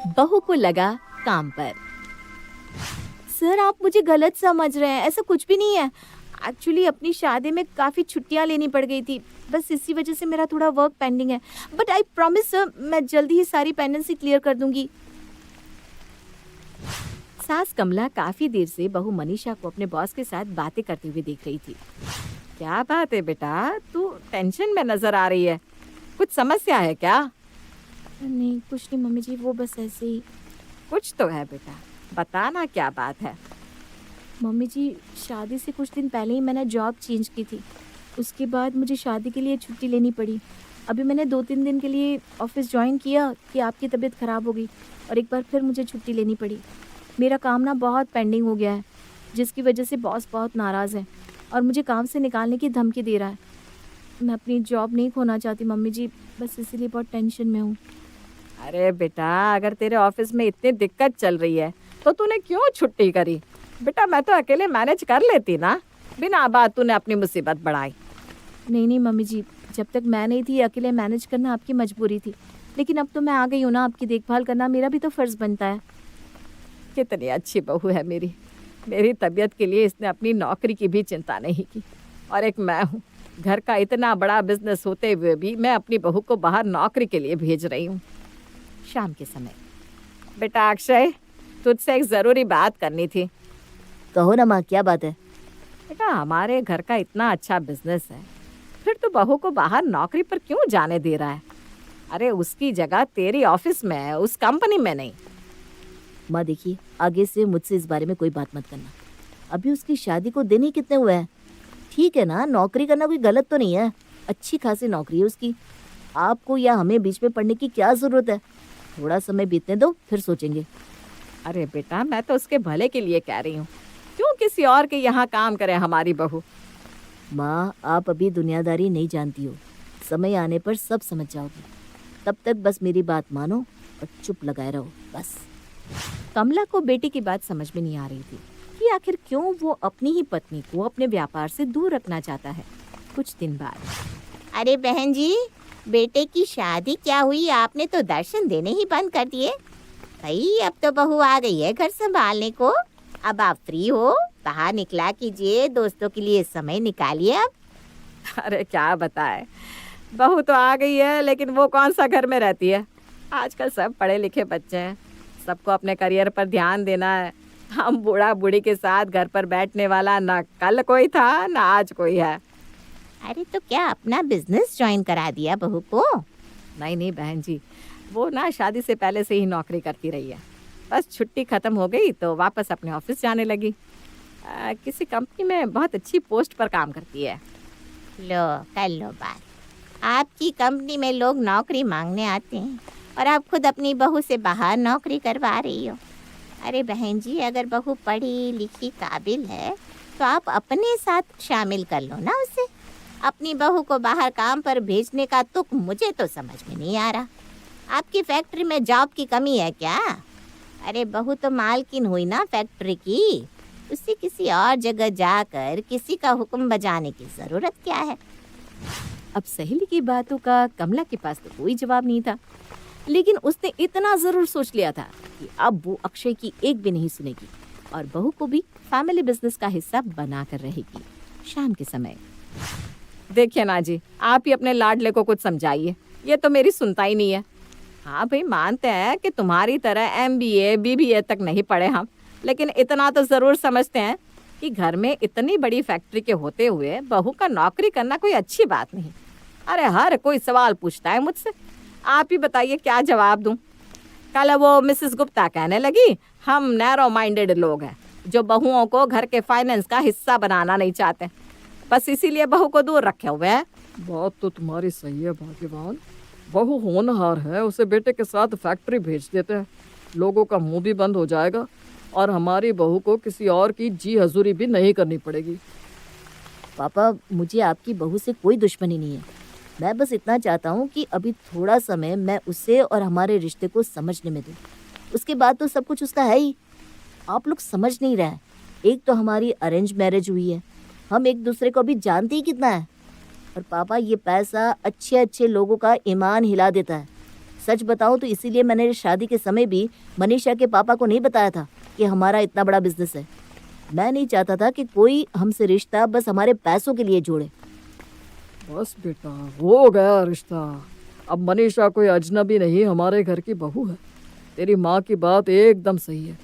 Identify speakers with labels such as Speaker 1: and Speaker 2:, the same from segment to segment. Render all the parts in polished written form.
Speaker 1: बहू को लगा काम पर। सर आप मुझे गलत समझ रहे हैं, ऐसा कुछ भी नहीं है। एक्चुअली अपनी शादी में काफ़ी छुट्टियां लेनी पड़ गई थी, बस इसी वजह से मेरा थोड़ा वर्क पेंडिंग है। बट आई प्रॉमिस सर, मैं जल्दी ही सारी पेंडेंसी क्लियर कर दूंगी। सास कमला काफी देर से बहू मनीषा को अपने बॉस के साथ बातें करते हुए देख रही थी। क्या बात है बेटा, तू टेंशन में नजर आ रही है, कुछ समस्या है क्या? नहीं कुछ नहीं मम्मी जी, वो बस ऐसे ही। कुछ तो है बेटा, बताना क्या बात है। मम्मी जी शादी से कुछ दिन पहले ही मैंने जॉब चेंज की थी, उसके बाद मुझे शादी के लिए छुट्टी लेनी पड़ी। अभी मैंने 2-3 दिन के लिए ऑफिस ज्वाइन किया कि आपकी तबीयत ख़राब हो गई और एक बार फिर मुझे छुट्टी लेनी पड़ी। मेरा काम ना बहुत पेंडिंग हो गया है, जिसकी वजह से बॉस बहुत नाराज़ है और मुझे काम से निकालने की धमकी दे रहा है। मैं अपनी जॉब नहीं खोना चाहती मम्मी जी, बस इसीलिए बहुत टेंशन में हूँ। अरे बेटा, अगर तेरे ऑफिस में इतनी दिक्कत चल रही है तो तूने क्यों छुट्टी करी? बेटा मैं तो अकेले मैनेज कर लेती ना, बिना बात तूने अपनी मुसीबत बढ़ाई। नहीं नहीं मम्मी जी, जब तक मैं नहीं थी अकेले मैनेज करना आपकी मजबूरी थी, लेकिन अब तो मैं आ गई हूँ ना, आपकी देखभाल करना मेरा भी तो फ़र्ज़ बनता है। कितनी अच्छी बहू है मेरी। मेरी तबीयत के लिए इसने अपनी नौकरी की भी चिंता नहीं की। और एक मैं हूँ, घर का इतना बड़ा बिजनेस होते हुए भी मैं अपनी बहू को बाहर नौकरी के लिए भेज रही हूँ। शाम के समय, बेटा अक्षय, तुझसे एक ज़रूरी बात करनी थी। कहो ना माँ, क्या बात है? बेटा हमारे घर का इतना अच्छा बिजनेस है, फिर तू बहू को बाहर नौकरी पर क्यों जाने दे रहा है? अरे उसकी जगह तेरी ऑफिस में है, उस कंपनी में नहीं। माँ देखिए, आगे से मुझसे इस बारे में कोई बात मत करना। अभी उसकी शादी को दिन ही कितने हुए हैं। ठीक है ना, नौकरी करना कोई गलत तो नहीं है, अच्छी खासी नौकरी है उसकी। आपको या हमें बीच में पड़ने की क्या ज़रूरत है? थोड़ा समय बीतने दो, फिर सोचेंगे। अरे बेटा मैं तो उसके भले के लिए कह रही हूँ, क्यों किसी और के यहाँ काम करे हमारी बहू? माँ आप अभी दुनियादारी नहीं जानती हो, समय आने पर सब समझ जाओगी। तब तक बस मेरी बात मानो और चुप लगाए रहो बस। कमला को बेटी की बात समझ में नहीं आ रही थी कि आखिर क्यों वो अपनी ही पत्नी को अपने व्यापार से दूर रखना चाहता है। कुछ दिन बाद,
Speaker 2: अरे बहन जी, बेटे की शादी क्या हुई, आपने तो दर्शन देने ही बंद कर दिए। भाई अब तो बहू आ गई है घर संभालने को, अब आप फ्री हो, बाहर निकला कीजिए, दोस्तों के लिए समय निकालिए अब।
Speaker 1: अरे क्या बताए, बहू तो आ गई है लेकिन वो कौन सा घर में रहती है। आजकल सब पढ़े लिखे बच्चे हैं, सबको अपने करियर पर ध्यान देना है। हम बूढ़ा बूढ़ी के साथ घर पर बैठने वाला ना कल कोई था ना आज कोई है।
Speaker 2: अरे तो क्या अपना बिजनेस ज्वाइन करा दिया बहू को?
Speaker 1: नहीं नहीं बहन जी, वो ना शादी से पहले से ही नौकरी करती रही है, बस छुट्टी ख़त्म हो गई तो वापस अपने ऑफिस जाने लगी। किसी कंपनी में बहुत अच्छी पोस्ट पर काम करती है।
Speaker 2: लो कर लो बात, आपकी कंपनी में लोग नौकरी मांगने आते हैं और आप खुद अपनी बहू से बाहर नौकरी करवा रही हो। अरे बहन जी, अगर बहू पढ़ी लिखी काबिल है तो आप अपने साथ शामिल कर लो ना उसे। अपनी बहू को बाहर काम पर भेजने का तुक मुझे तो समझ में नहीं आ रहा। आपकी फैक्ट्री में जॉब की कमी है क्या? अरे बहू तो मालकिन हुई ना फैक्ट्री की, उसे किसी और जगह जाकर किसी का हुक्म बजाने की ज़रूरत क्या है?
Speaker 1: अब सहेली की बातों का कमला के पास तो कोई जवाब नहीं था, लेकिन उसने इतना ज़रूर सोच लिया था कि अब वो अक्षय की एक भी नहीं सुनेगी और बहू को भी फैमिली बिजनेस का हिस्सा बनाकर रहेगी। शाम के समय, देखिए ना जी, आप ही अपने लाडले को कुछ समझाइए, ये तो मेरी सुनता ही नहीं है। हाँ भाई, मानते हैं कि तुम्हारी तरह MBA BBA तक नहीं पढ़े हम, लेकिन इतना तो ज़रूर समझते हैं कि घर में इतनी बड़ी फैक्ट्री के होते हुए बहू का नौकरी करना कोई अच्छी बात नहीं। अरे हर कोई सवाल पूछता है मुझसे, आप ही बताइए क्या जवाब दूं? कल वो मिसेस गुप्ता कहने लगी हम नैरो माइंडेड लोग हैं जो बहुओं को घर के फाइनेंस का हिस्सा बनाना नहीं चाहते, बस इसीलिए बहू को दूर रखे हुए हैं।
Speaker 3: बात तो तुम्हारी सही है भाग्यवान, बहू होनहार है, उसे बेटे के साथ फैक्ट्री भेज देते हैं, लोगों का मुंह भी बंद हो जाएगा और हमारी बहू को किसी और की जी हजूरी भी नहीं करनी पड़ेगी।
Speaker 4: पापा मुझे आपकी बहू से कोई दुश्मनी नहीं है, मैं बस इतना चाहता हूँ कि अभी थोड़ा समय मैं उसे और हमारे रिश्ते को समझने में दूँ, उसके बाद तो सब कुछ उसका है ही। आप लोग समझ नहीं रहे हैं, एक तो हमारी अरेंज मैरिज हुई है, हम एक दूसरे को अभी जानते ही कितना है। और पापा ये पैसा अच्छे अच्छे लोगों का ईमान हिला देता है, सच बताऊं तो इसीलिए मैंने शादी के समय भी मनीषा के पापा को नहीं बताया था कि हमारा इतना बड़ा बिजनेस है। मैं नहीं चाहता था कि कोई हमसे रिश्ता बस हमारे पैसों के लिए जोड़े।
Speaker 3: बस बेटा, हो गया रिश्ता। अब मनीषा कोई अजनबी नहीं, हमारे घर की बहू है। तेरी माँ की बात एकदम सही है।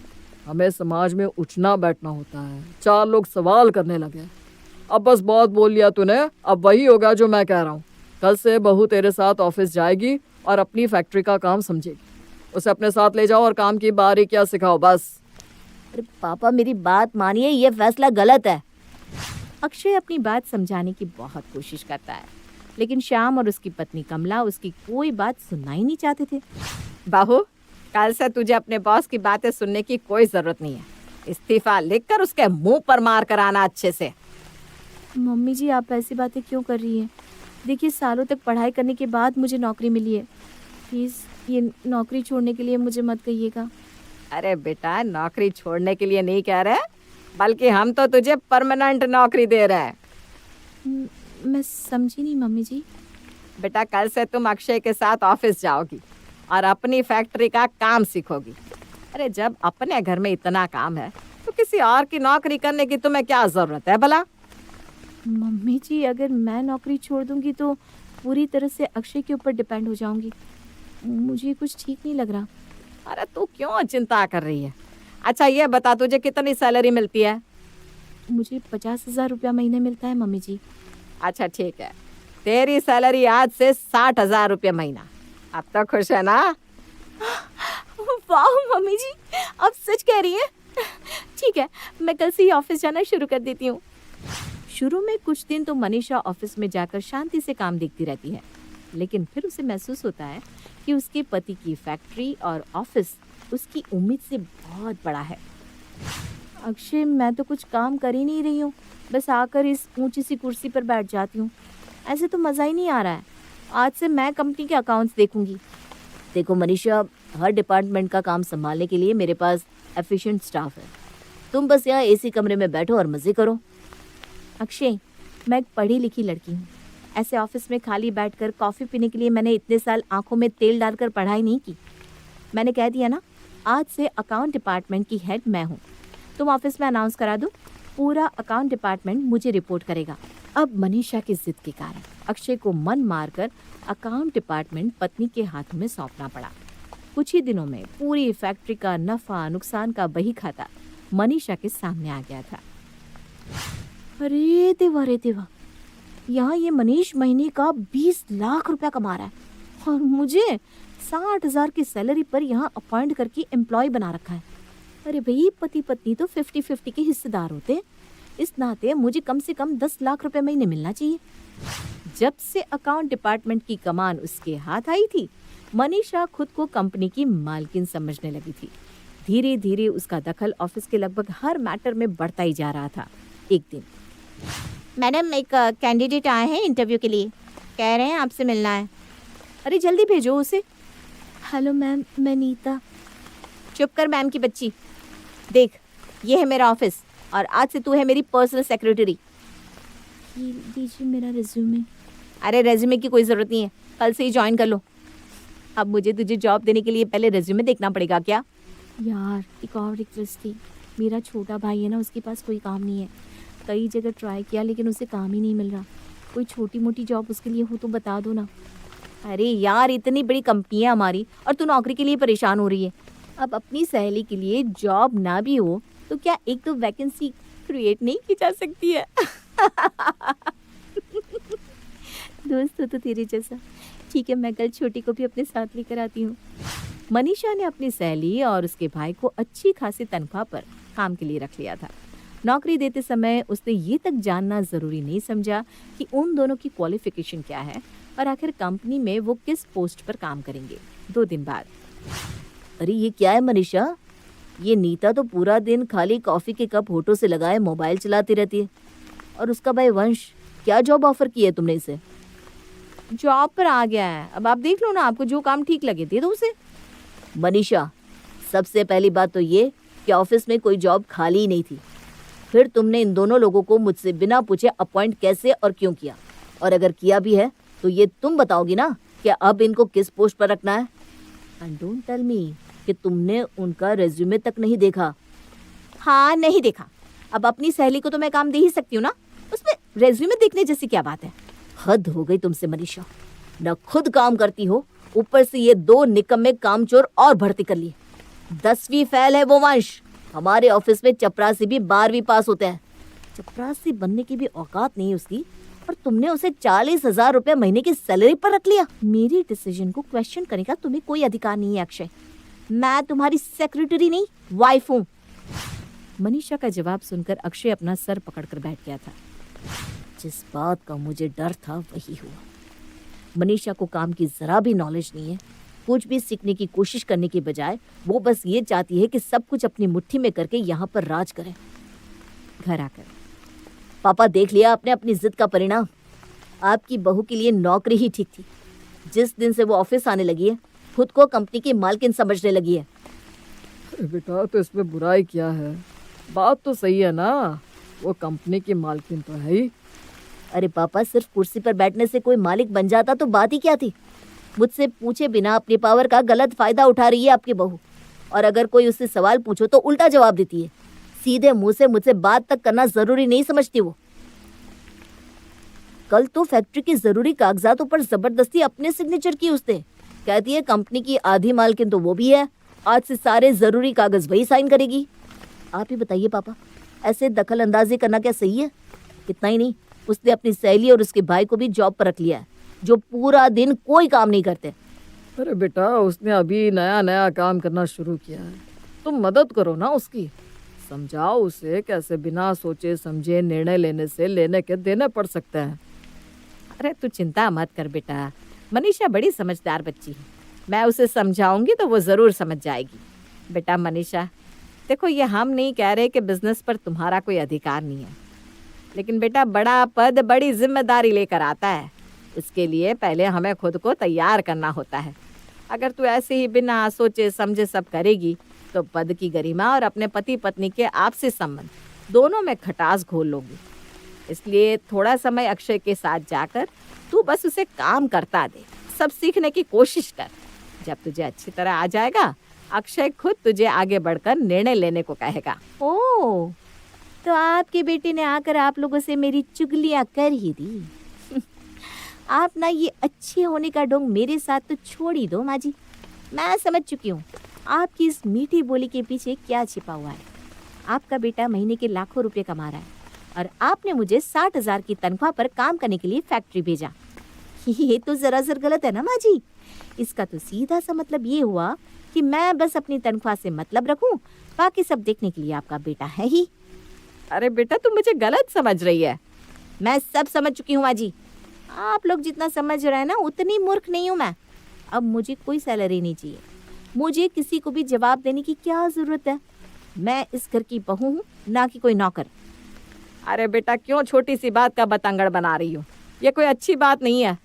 Speaker 3: हमें समाज में उठना बैठना होता है। 4 लोग सवाल करने लगे। अब बस बहुत बोल लिया तूने, अब वही होगा जो मैं कह रहा हूँ। कल से बहू तेरे साथ ऑफिस जाएगी और अपनी फैक्ट्री का काम समझेगी। उसे अपने साथ ले जाओ और काम की बारीकियां सिखाओ बस।
Speaker 4: अरे पापा मेरी बात मानिए, ये फैसला गलत है।
Speaker 1: अक्षय अपनी बात समझाने की बहुत कोशिश करता है, लेकिन श्याम और उसकी पत्नी कमला उसकी कोई बात सुनना ही नहीं चाहते थे। बहू, कल से तुझे अपने बॉस की बातें सुनने की कोई जरूरत नहीं है। इस्तीफा लिखकर उसके मुंह पर मार कर आना अच्छे से।
Speaker 5: मम्मी जी आप ऐसी बातें क्यों कर रही हैं? देखिए सालों तक पढ़ाई करने के बाद मुझे नौकरी मिली है। प्लीज़ ये नौकरी छोड़ने के लिए मुझे मत कहिएगा।
Speaker 1: अरे बेटा, नौकरी छोड़ने के लिए नहीं कह रहे, बल्कि हम तो तुझे परमानेंट नौकरी दे रहे हैं।
Speaker 5: मैं समझी नहीं मम्मी जी।
Speaker 1: बेटा, कल से तुम अक्षय के साथ ऑफिस जाओगी और अपनी फैक्ट्री का काम सीखोगी। अरे जब अपने घर में इतना काम है तो किसी और की नौकरी करने की तुम्हें क्या जरूरत है भला?
Speaker 5: मम्मी जी अगर मैं नौकरी छोड़ दूंगी तो पूरी तरह से अक्षय के ऊपर डिपेंड हो जाऊंगी। मुझे कुछ ठीक नहीं लग रहा।
Speaker 1: अरे तू क्यों चिंता कर रही है? अच्छा ये बता, तुझे कितनी सैलरी मिलती है?
Speaker 5: मुझे 50,000 रुपया महीने मिलता है मम्मी जी।
Speaker 1: अच्छा ठीक है, तेरी सैलरी आज से 60,000 रुपये महीना। अब तो खुश है ना?
Speaker 5: वाह मम्मी जी, आप सच कह रही हैं? ठीक है, मैं कल से ही ऑफिस जाना शुरू कर देती हूँ।
Speaker 1: शुरू में कुछ दिन तो मनीषा ऑफिस में जाकर शांति से काम देखती रहती है, लेकिन फिर उसे महसूस होता है कि उसके पति की फैक्ट्री और ऑफिस उसकी उम्मीद से बहुत बड़ा है।
Speaker 5: अक्षय मैं तो कुछ काम कर ही नहीं रही हूँ, बस आकर इस ऊंची सी कुर्सी पर बैठ जाती हूँ। ऐसे तो मज़ा ही नहीं आ रहा है। आज से मैं कंपनी के अकाउंट्स देखूंगी।
Speaker 4: देखो मनीषा, हर डिपार्टमेंट का काम संभालने के लिए मेरे पास एफिशिएंट स्टाफ है। तुम बस यहाँ एसी कमरे में बैठो और मज़े करो।
Speaker 5: अक्षय, मैं एक पढ़ी लिखी लड़की हूँ। ऐसे ऑफिस में खाली बैठकर कॉफ़ी पीने के लिए मैंने इतने साल आंखों में तेल डालकर पढ़ाई नहीं की। मैंने कह दिया ना, आज से अकाउंट डिपार्टमेंट की हेड मैं हूँ। तुम ऑफिस में अनाउंस करा दो, पूरा अकाउंट डिपार्टमेंट मुझे रिपोर्ट करेगा।
Speaker 1: अब मनीषा की जिद के कारण अक्षय को मन मारकर अकाउंट डिपार्टमेंट पत्नी के हाथों में सौंपना पड़ा। कुछ ही दिनों में पूरी फैक्ट्री का नफा नुकसान का बही खाता मनीषा के सामने आ गया था।
Speaker 5: अरे देवा, यहाँ ये मनीष महीने का 20 लाख रुपया कमा रहा है और मुझे 60,000 की सैलरी पर यहाँ अपॉइंट करके एम्प्लॉय बना रखा है। अरे भाई, पति पत्नी तो 50-50 के हिस्सेदार होते हैं। इस नाते मुझे कम से कम 10 लाख रुपए महीने मिलना चाहिए।
Speaker 1: जब से अकाउंट डिपार्टमेंट की कमान उसके हाथ आई थी, मनीषा खुद को कंपनी की मालकिन समझने लगी थी। धीरे धीरे उसका दखल ऑफिस के लगभग हर मैटर में बढ़ता ही जा रहा था। एक दिन,
Speaker 2: मैडम एक कैंडिडेट आए हैं इंटरव्यू के लिए, कह रहे हैं आपसे मिलना है।
Speaker 1: अरे जल्दी भेजो उसे।
Speaker 5: हेलो मैम, मैं नीता।
Speaker 2: चुप कर मैम की बच्ची। देख, ये है मेरा ऑफिस और आज से तू है मेरी पर्सनल सेक्रेटरी।
Speaker 5: ये दीजिए मेरा रिज्यूमे।
Speaker 2: अरे रेज्यूमे की कोई ज़रूरत नहीं है, कल से ही ज्वाइन कर लो। अब मुझे तुझे जॉब देने के लिए पहले रेज्यूमे देखना पड़ेगा क्या?
Speaker 5: यार एक और रिक्वेस्ट थी। मेरा छोटा भाई है ना, उसके पास कोई काम नहीं है। कई जगह ट्राई किया लेकिन उसे काम ही नहीं मिल रहा। कोई छोटी मोटी जॉब उसके लिए हो तो बता दो ना।
Speaker 2: अरे यार, इतनी बड़ी कंपनी है हमारी और तू नौकरी के लिए परेशान हो रही है। अब अपनी सहेली के लिए जॉब ना भी हो तो क्या एक तो वैकेंसी क्रिएट नहीं की जा सकती है?
Speaker 5: दोस्त हो तो तेरे जैसा। ठीक है, मैं कल छोटी को भी अपने साथ लेकर आती हूँ।
Speaker 1: मनीषा ने अपनी सहेली और उसके भाई को अच्छी खासी तनख्वाह पर काम के लिए रख लिया था। नौकरी देते समय उसने ये तक जानना ज़रूरी नहीं समझा कि उन दोनों की क्वालिफिकेशन क्या है और आखिर कंपनी में वो किस पोस्ट पर काम करेंगे। 2 दिन बाद,
Speaker 4: अरे ये क्या है मनीषा? ये नीता तो पूरा दिन खाली कॉफ़ी के कप होठों से लगाए मोबाइल चलाती रहती है। और उसका भाई वंश, क्या जॉब ऑफर की है तुमने इसे?
Speaker 1: जॉब पर आ गया है। अब आप देख लो ना, आपको जो काम ठीक लगे दे दो उसे।
Speaker 4: मनीषा, सबसे पहली बात तो ये कि ऑफिस में कोई जॉब खाली ही नहीं थी। फिर तुमने इन दोनों लोगों को मुझसे बिना पूछे अपॉइंट कैसे और क्यों किया? और अगर किया भी है तो ये तुम बताओगी ना कि अब इनको किस पोस्ट पर रखना है? एंड डोंट टेल मी कि तुमने उनका रेज्यूमे तक नहीं देखा।
Speaker 5: हाँ, नहीं देखा। अब अपनी सहेली को तो मैं काम दे ही सकती हूँ ना, उसमें रेज्यूमे देखने जैसी क्या बात है।
Speaker 4: हद हो गई तुमसे मनीषा, न खुद काम करती हो, ऊपर से ये 2 निकम्मे कामचोर और भर्ती कर लिए। 10वीं फेल है वो वंश। हमारे ऑफिस में चपरासी भी 12वीं पास होते हैं। चपरासी बनने की भी औकात नहीं उसकी, और तुमने उसे 40,000 रुपए महीने की सैलरी पर रख लिया।
Speaker 5: मेरी डिसीजन को क्वेश्चन करने का तुम्हें कोई अधिकार नहीं है अक्षय। मैं तुम्हारी सेक्रेटरी नहीं, वाइफ हूँ।
Speaker 1: मनीषा का जवाब सुनकर अक्षय अपना सर पकड़कर बैठ गया था।
Speaker 4: जिस बात का मुझे डर था वही हुआ। मनीषा को काम की जरा भी नॉलेज नहीं है। कुछ भी सीखने की कोशिश करने की बजाय वो बस ये चाहती है कि सब कुछ अपनी मुट्ठी में करके यहाँ पर राज करे।
Speaker 1: घर आकर
Speaker 4: पापा देख लिया आपने अपनी जिद का परिणाम। आपकी बहू के लिए नौकरी ही ठीक थी। जिस दिन से वो ऑफिस आने लगी है, खुद को कंपनी की मालकिन समझने लगी है।
Speaker 3: अरे बेटा, तो इसमें बुराई क्या है? बात तो सही है ना, वो कंपनी की मालकिन तो है ही।
Speaker 4: अरे पापा, सिर्फ कुर्सी पर बैठने से कोई मालिक बन जाता तो बात ही क्या थी। मुझसे पूछे बिना अपनी पावर का गलत फायदा उठा रही है आपकी बहू, और अगर कोई उससे सवाल पूछो तो उल्टा जवाब देती है। सीधे मुंह से मुझसे बात तक करना जरूरी नहीं समझती वो। कल तो फैक्ट्री की जरूरी कागजातों पर जबरदस्ती अपने सिग्नेचर की उसने। कहती है कंपनी की आधी मालकिन तो वो भी है, आज से सारे जरूरी कागज वही साइन करेगी। आप ही बताइए पापा, ऐसे दखल अंदाजी करना क्या सही है? इतना ही नहीं, उसने अपनी सहेली और उसके भाई को भी जॉब पर रख लिया है, जो पूरा दिन कोई काम नहीं करते।
Speaker 3: अरे बेटा, उसने अभी नया नया काम करना शुरू किया है, तुम मदद करो ना उसकी। समझाओ उसे कैसे बिना सोचे समझे निर्णय लेने से लेने के देने पड़ सकते हैं।
Speaker 1: अरे तू चिंता मत कर बेटा, मनीषा बड़ी समझदार बच्ची है। मैं उसे समझाऊंगी तो वो ज़रूर समझ जाएगी। बेटा मनीषा, देखो ये हम नहीं कह रहे कि बिजनेस पर तुम्हारा कोई अधिकार नहीं है, लेकिन बेटा बड़ा पद बड़ी जिम्मेदारी लेकर आता है। इसके लिए पहले हमें खुद को तैयार करना होता है। अगर तू ऐसे ही बिना सोचे समझे सब करेगी तो पद की गरिमा और अपने पति पत्नी के आपसी संबंध दोनों में खटास घोल लोगी। इसलिए थोड़ा समय अक्षय के साथ जाकर तू बस उसे काम करता दे, सब सीखने की कोशिश कर। जब तुझे अच्छी तरह आ जाएगा, अक्षय खुद तुझे आगे बढ़कर निर्णय लेने को कहेगा।
Speaker 5: ओह, तो आपके बेटे ने आकर आप लोगों से मेरी चुगलियां कर ही दी। आप ना ये अच्छे होने का ढोंग मेरे साथ तो छोड़ ही दो माँ जी। मैं समझ चुकी हूँ आपकी इस मीठी बोली के पीछे क्या छिपा हुआ है। आपका बेटा महीने के लाखों रुपए कमा रहा है और आपने मुझे 60,000 की तनख्वाह पर काम करने के लिए फैक्ट्री भेजा। ये तो जरा जर गलत है ना माँ जी। इसका तो सीधा सा मतलब ये हुआ कि मैं बस अपनी तनख्वाह से मतलब रखूं, बाकी सब देखने के लिए आपका बेटा है ही।
Speaker 1: अरे बेटा, तू मुझे गलत समझ रही है।
Speaker 5: मैं सब समझ चुकी हूँ माँ जी। आप लोग जितना समझ रहे हैं ना, उतनी मूर्ख नहीं हूँ मैं। अब मुझे कोई सैलरी नहीं चाहिए, मुझे किसी को भी जवाब देने की क्या जरूरत है। मैं इस घर की बहू हूँ, ना कि कोई नौकर।
Speaker 1: अरे बेटा, क्यों छोटी सी बात का बतंगड़ बना रही हो? ये कोई अच्छी बात नहीं है।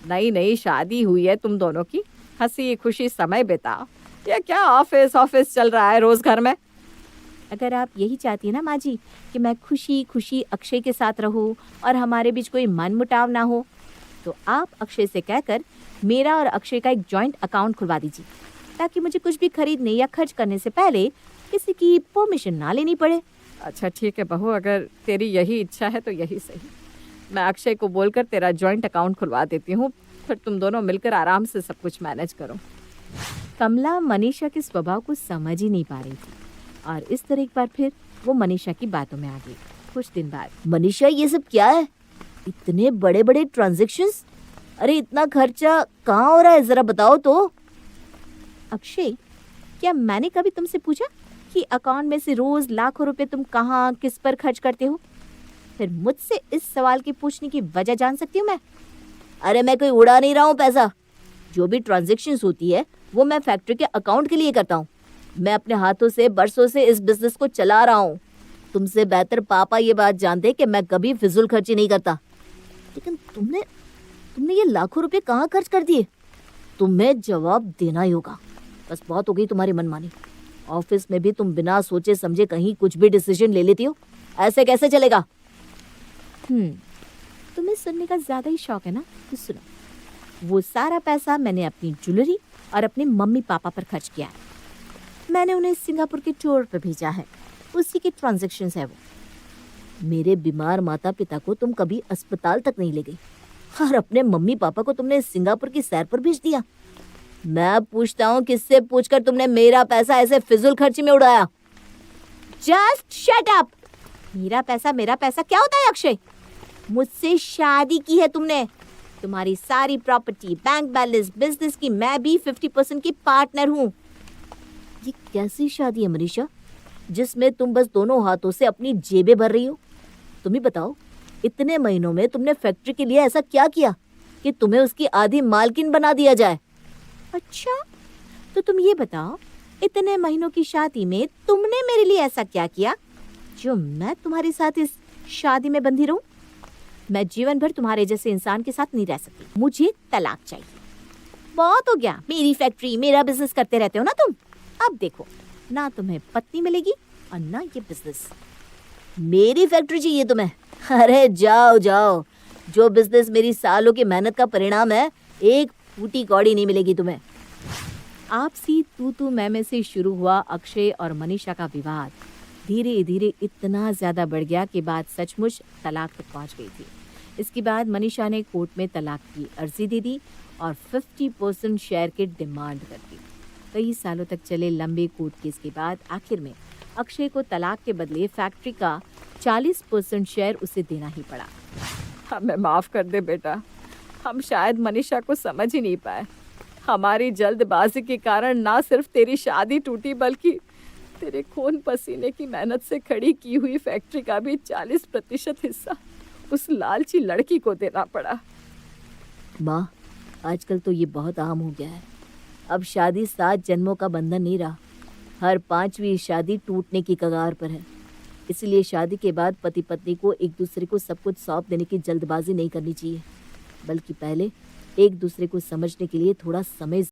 Speaker 1: नई नई शादी हुई है तुम दोनों की, हंसी खुशी समय बिताओ। ये क्या ऑफिस ऑफिस चल रहा है रोज घर में?
Speaker 5: अगर आप यही चाहती है ना माँ जी कि मैं खुशी खुशी अक्षय के साथ रहूं और हमारे बीच कोई मनमुटाव ना हो, तो आप अक्षय से कहकर मेरा और अक्षय का एक जॉइंट अकाउंट खुलवा दीजिए, ताकि मुझे कुछ भी खरीदने या खर्च करने से पहले किसी की परमिशन ना लेनी पड़े।
Speaker 1: अच्छा ठीक है बहू, अगर तेरी यही इच्छा है तो यही सही। मैं अक्षय को बोलकर तेरा जॉइंट अकाउंट खुलवा देती हूँ, फिर तुम दोनों मिलकर आराम से सब कुछ मैनेज करो।
Speaker 5: कमला मनीषा के स्वभाव को समझ ही नहीं पा रही थी और इस तरह एक बार फिर वो मनीषा की बातों में आ गई। कुछ दिन बाद,
Speaker 4: मनीषा ये सब क्या है? इतने बड़े बड़े ट्रांजैक्शंस, अरे इतना खर्चा कहाँ हो रहा है, जरा बताओ तो।
Speaker 5: अक्षय, क्या मैंने कभी तुमसे पूछा कि अकाउंट में से रोज लाखों रुपए तुम कहाँ किस पर खर्च करते हो? फिर मुझसे इस सवाल के पूछने की वजह जान सकती हूँ मैं?
Speaker 4: अरे मैं कोई उड़ा नहीं रहा हूँ पैसा। जो भी ट्रांजैक्शंस होती है वो मैं फैक्ट्री के अकाउंट के लिए करता हूँ। मैं अपने हाथों से बरसों से इस बिजनेस को चला रहा हूँ। तुमसे बेहतर पापा ये बात जानते कि मैं कभी फिजूल खर्ची नहीं करता। लेकिन तुमने ये लाखों रुपए कहाँ खर्च कर दिए? तुम्हें जवाब देना ही होगा। बस बहुत हो गई तुम्हारी मनमानी। ऑफिस में भी तुम बिना सोचे समझे कहीं कुछ भी डिसीजन ले लेती हो, ऐसे कैसे चलेगा?
Speaker 5: तुम्हें सुनने का ज्यादा ही शौक है ना, तो सुनो। वो सारा पैसा मैंने अपनी ज्वेलरी और अपने मम्मी पापा पर खर्च किया है। मैंने उन्हें सिंगापुर के टूर पर भेजा है, उसी की ट्रांजैक्शंस है वो।
Speaker 4: मेरे बीमार माता पिता को तुम कभी अस्पताल तक नहीं ले गई और अपने मम्मी पापा को तुमने सिंगापुर की सैर पर भेज दिया। मैं पूछता हूँ किससे पूछकर तुमने मेरा पैसा ऐसे फिजूल खर्ची में उड़ाया?
Speaker 5: Just shut up. मेरा पैसा क्या होता है अक्षय? मुझसे शादी की है तुमने। तुम्हारी सारी प्रॉपर्टी, बैंक बैलेंस, बिजनेस की मैं भी 50% की पार्टनर हूँ।
Speaker 4: ये कैसी शादी है मनीषा, जिसमें तुम बस दोनों हाथों से अपनी जेबें भर रही हो? तुम ही बताओ, इतने महीनों में तुमने फैक्ट्री के लिए ऐसा क्या किया कि तुम्हें उसकी आधी मालकिन बना दिया जाए?
Speaker 5: अच्छा, तो तुम ये बताओ, इतने महीनों की शादी में तुमने मेरे लिए ऐसा क्या किया जो मैं तुम्हारे साथ इस शादी में बंधी रहूं? मैं जीवन भर तुम्हारे जैसे इंसान के साथ नहीं रह सकती। मुझे तलाक चाहिए। बहुत हो गया, मेरी फैक्ट्री, मेरा बिजनेस करते रहते हो ना तुम। अब देखो, ना तुम्हें पत्नी मिलेगी और ना ये बिजनेस।
Speaker 4: मेरी फैक्ट्री चाहिए तुम्हें? अरे जाओ जाओ, जो बिजनेस मेरी सालों की मेहनत का परिणाम है, एक फूटी कौड़ी नहीं मिलेगी तुम्हें।
Speaker 1: आपसी तू मैं से शुरू हुआ अक्षय और मनीषा का विवाद धीरे धीरे इतना ज्यादा बढ़ गया कि बात सचमुच तलाक तक पहुंच गई थी। इसके बाद मनीषा ने कोर्ट में तलाक की अर्जी दे दी और 50% शेयर की डिमांड कर दी। कई सालों तक चले लंबे कोर्ट केस के बाद आखिर में अक्षय को तलाक के बदले फैक्ट्री का 40% शेयर उसे देना ही पड़ा।
Speaker 3: हमें माफ कर दे बेटा, हम शायद मनीषा को समझ ही नहीं पाए। हमारी जल्दबाजी के कारण ना सिर्फ तेरी शादी टूटी, बल्कि तेरे खून पसीने की मेहनत से खड़ी की हुई फैक्ट्री का भी 40% हिस्सा उस लालची लड़की को देना पड़ा।
Speaker 4: माँ, आजकल तो ये बहुत आम हो गया है। अब शादी 7 जन्मों का बंधन नहीं रहा, हर 5वीं शादी टूटने की कगार पर है। इसलिए शादी के बाद पति पत्नी को एक दूसरे को सब कुछ सौंप देने की जल्दबाजी नहीं करनी चाहिए, बल्कि पहले एक दूसरे को समझने के लिए थोड़ा समय